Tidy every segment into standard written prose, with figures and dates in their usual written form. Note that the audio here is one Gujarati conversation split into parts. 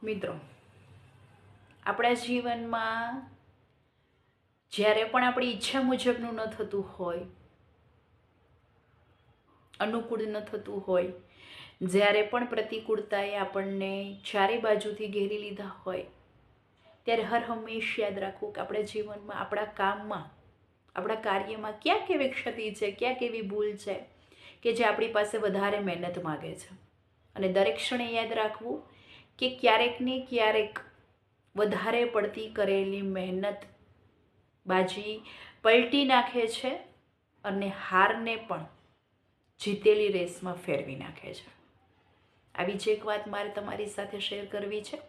મિત્રો, આપણા જીવનમાં જ્યારે પણ આપણી ઈચ્છા મુજબનું ન થતું હોય, અનુકૂળ ન થતું હોય, જ્યારે પણ પ્રતિકૂળતાએ આપણને ચારે બાજુથી ઘેરી લીધા હોય, ત્યારે હર હંમેશ યાદ રાખવું કે આપણા જીવનમાં, આપણા કામમાં, આપણા કાર્યમાં ક્યાંક એવી ક્ષતિ છે, ક્યાંક એવી ભૂલ છે કે જે આપણી પાસે વધારે મહેનત માગે છે. અને દરેક ક્ષણે યાદ રાખવું કે ક્યારેક ને ક્યારેક વધારે પડતી કરેલી મહેનત બાજી પલટી નાખે છે અને હારને પણ જીતેલી રેસમાં ફેરવી નાખે છે. આવી જ એક વાત મારે તમારી સાથે શેર કરવી છે.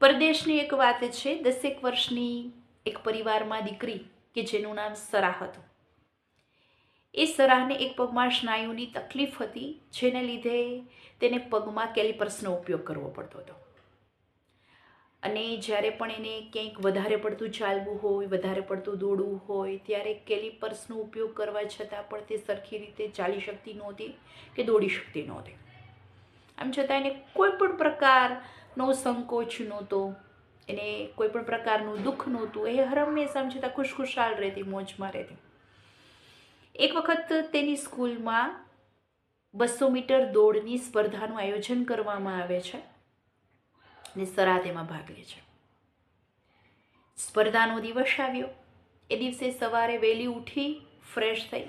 પરદેશની એક વાત છે. 10 વર્ષની એક પરિવારમાં દીકરી કે જેનું નામ સરા હતું. એ સરાહને એક પગમાં સ્નાયુની તકલીફ હતી, જેને લીધે તેને પગમાં કેલિપર્સનો ઉપયોગ કરવો પડતો હતો. અને જ્યારે પણ એને ક્યાંક વધારે પડતું ચાલવું હોય, વધારે પડતું દોડવું હોય, ત્યારે કેલિપર્સનો ઉપયોગ કરવા છતાં પણ તે સરખી રીતે ચાલી શકતી નહોતી કે દોડી શકતી નહોતી. આમ છતાં એને કોઈ પણ પ્રકારનો સંકોચ નહોતો, એને કોઈ પણ પ્રકારનું દુઃખ નહોતું. એ હંમેશા આમ છતાં ખુશખુશાલ રહેતી, મોજમાં રહેતી. એક વખત તેની સ્કૂલમાં 200 મીટર દોડની સ્પર્ધાનું આયોજન કરવામાં આવે છે અને સરા તેમાં ભાગ લે છે. સ્પર્ધાનો દિવસ આવ્યો. એ દિવસે સવારે વહેલી ઉઠી, ફ્રેશ થઈ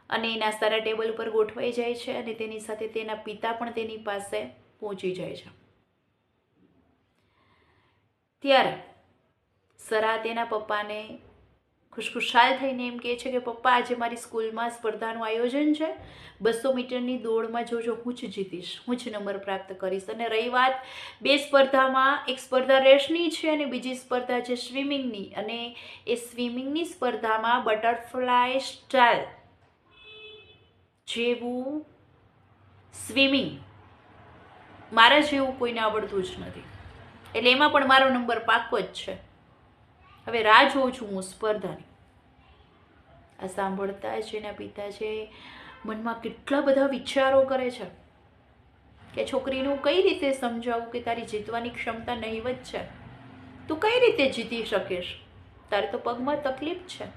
અને નાસ્તાના ટેબલ ઉપર ગોઠવાઈ જાય છે અને તેની સાથે તેના પિતા પણ તેની પાસે પહોંચી જાય છે. ત્યારે સરા તેના પપ્પાને ખુશખુશાલ થઈને એમ કહે છે કે પપ્પા, આજે મારી સ્કૂલમાં સ્પર્ધાનું આયોજન છે. 200 મીટરની દોડમાં જોજો, હું જ જીતીશ, હું જ નંબર પ્રાપ્ત કરીશ. અને રહી વાત બે સ્પર્ધામાં, એક સ્પર્ધા રેસની છે અને બીજી સ્પર્ધા છે સ્વિમિંગની. અને એ સ્વિમિંગની સ્પર્ધામાં બટરફ્લાય સ્ટાઇલ જેવું સ્વિમિંગ મારા જેવું કોઈને આવડતું જ નથી, એટલે એમાં પણ મારો નંબર પાક્કો જ છે. હવે રાહ જોઉં છું હું સ્પર્ધાની. આ સાંભળતા જ એના પિતા છે મનમાં કેટલા બધા વિચારો કરે છે કે છોકરીનું કઈ રીતે સમજાવું કે તારી જીતવાની ક્ષમતા નહીવત છે, તું કઈ રીતે જીતી શકીશ, તારે તો પગમાં તકલીફ છે.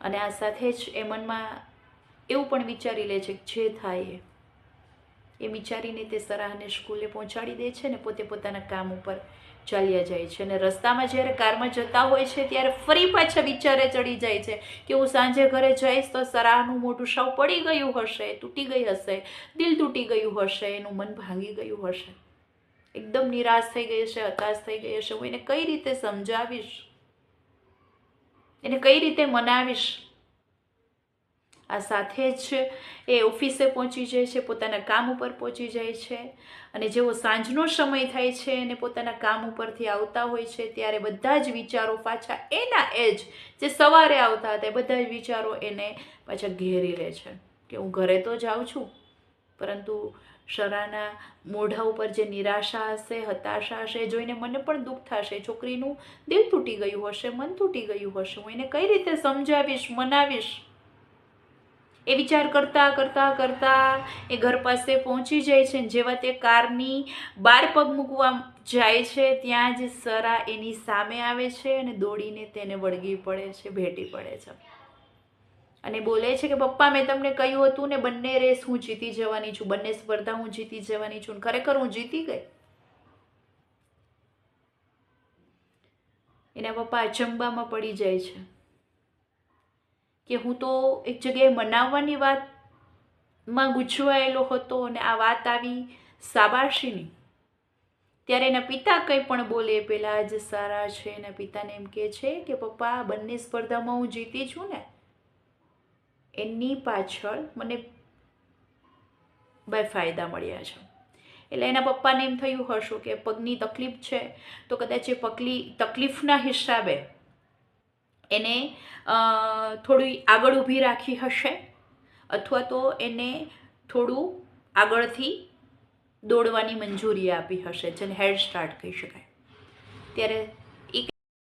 અને આ સાથે જ એ મનમાં એવું પણ વિચારી લે છે કે જે થાય એ વિચારીને તે સરાહને સ્કૂલે પહોંચાડી દે છે ને પોતે પોતાના કામ ઉપર ચાલ્યા જાય છે. અને રસ્તામાં જ્યારે કારમાં જતા હોય છે ત્યારે ફરી પાછા વિચારે ચડી જાય છે કે હું સાંજે ઘરે જઈશ તો સરાહનું મોઢું સાવ પડી ગયું હશે, તૂટી ગઈ હશે, દિલ તૂટી ગયું હશે, એનું મન ભાંગી ગયું હશે, એકદમ નિરાશ થઈ ગઈ હશે, હતાશ થઈ ગઈ હશે. હું એને કઈ રીતે સમજાવીશ, એને કઈ રીતે મનાવીશ. આ સાથે જ એ ઓફિસે પહોંચી જાય છે, પોતાના કામ ઉપર પહોંચી જાય છે. અને જેવો સાંજનો સમય થાય છે અને પોતાના કામ ઉપરથી આવતા હોય છે ત્યારે બધા જ વિચારો પાછા એના જે સવારે આવતા હતા, એ બધા જ વિચારો એને પાછા ઘેરી લે છે કે હું ઘરે તો જાઉં છું, પરંતુ સરાના મોઢા ઉપર જે નિરાશા હશે, હતાશા હશે, એ જોઈને મને પણ દુઃખ થશે. છોકરીનું દિલ તૂટી ગયું હશે, મન તૂટી ગયું હશે, હું એને કઈ રીતે સમજાવીશ, મનાવીશ. એ વિચાર કરતા કરતા કરતા એ ઘર પાસે પહોંચી જાય છે. જેવા તે કારની બહાર પગ મૂકવા જાય છે ત્યાં જ સરા એની સામે આવે છે અને દોડીને તેને વળગી પડે છે, ભેટી પડે છે અને બોલે છે કે પપ્પા, મેં તમને કહ્યું હતું ને, બંને રેસ હું જીતી જવાની છું, બંને સ્પર્ધા હું જીતી જવાની છું. ખરેખર હું જીતી ગઈ. એના પપ્પા અચંબામાં પડી જાય છે કે હું તો એક જગ્યાએ મનાવવાની વાતમાં ગૂંચવાયેલો હતો અને આ વાત આવી શાબાશીની. ત્યારે એના પિતા કંઈ પણ બોલે પેલા જ સારા છે એના પિતાને એમ કહે છે કે પપ્પા, બંને સ્પર્ધામાં હું જીતી છું ને, એની પાછળ મને બે ફાયદા મળ્યા છે. એટલે એના પપ્પાને એમ થયું હશે કે પગની તકલીફ છે તો કદાચ એ તકલીફના હિસાબે એને થોડી આગળ ઊભી રાખી હશે, અથવા તો એને થોડું આગળથી દોડવાની મંજૂરી આપી હશે, જેને હેડ સ્ટાર્ટ કહી શકાય. ત્યારે